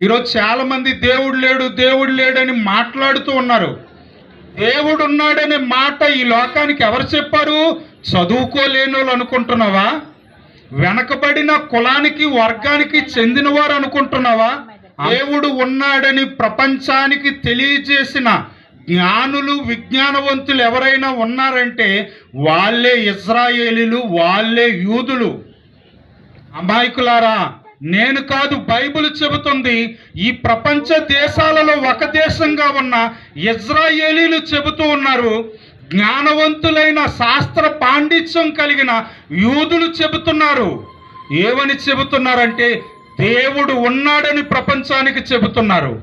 ఈరోజు చాలా మంది దేవుడు లేడు దేవుడు లేడని మాట్లాడుతూ ఉన్నారు. దేవుడు ఉన్నాడనే మాట ఈ లోకానికి ఎవరు చెప్పారు? చదువుకోలేని వాళ్ళు అనుకుంటున్నావా? వెనకబడిన కులానికి వర్గానికి చెందిన వారు అనుకుంటున్నావా? దేవుడు ఉన్నాడని ప్రపంచానికి తెలియజేసిన జ్ఞానులు విజ్ఞానవంతులు ఎవరైనా ఉన్నారంటే వాళ్ళే ఇజ్రాయేలీలు, వాళ్ళే యూదులు. అమాయకులారా, నేను కాదు, బైబిల్ చెబుతుంది. ఈ ప్రపంచ దేశాలలో ఒక దేశంగా ఉన్న ఇజ్రాయేలీలు చెబుతూ ఉన్నారు. జ్ఞానవంతులైన శాస్త్ర పాండిత్యం కలిగిన యూదులు చెబుతున్నారు. ఏమని చెబుతున్నారంటే దేవుడు ఉన్నాడని ప్రపంచానికి చెబుతున్నారు.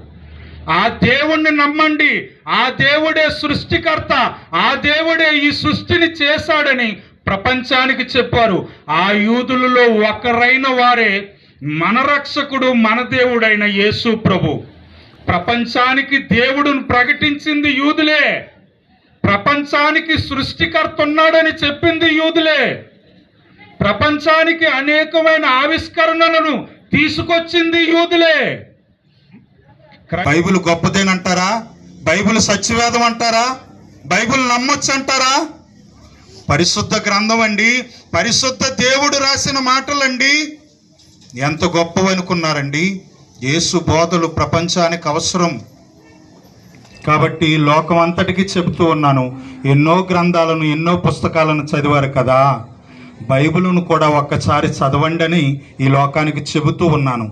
ఆ దేవుణ్ణి నమ్మండి, ఆ దేవుడే సృష్టికర్త, ఆ దేవుడే ఈ సృష్టిని చేశాడని ప్రపంచానికి చెప్పారు. ఆ యూదులలో ఒకరైన వారే మన రక్షకుడు, మన దేవుడైన యేసు ప్రభు. ప్రపంచానికి దేవుడును ప్రకటించింది యూదులే. ప్రపంచానికి సృష్టికర్త ఉన్నాడని చెప్పింది యూదులే. ప్రపంచానికి అనేకమైన ఆవిష్కరణలను తీసుకొచ్చింది యూదులే. బైబిల్ గొప్పదేనంటారా? బైబిల్ సత్యవేదం అంటారా? బైబిల్ నమ్మొచ్చు అంటారా? పరిశుద్ధ గ్రంథం అండి, పరిశుద్ధ దేవుడు రాసిన మాటలండి. ఎంత గొప్పవనుకున్నారండి. యేసు బోధలు ప్రపంచానికి అవసరం కాబట్టి లోకం అంతటికి చెబుతూ ఉన్నాను. ఎన్నో గ్రంథాలను, ఎన్నో పుస్తకాలను చదివారు కదా, బైబిలును కూడా ఒక్కసారి చదవండి అని ఈ లోకానికి చెబుతూ ఉన్నాను.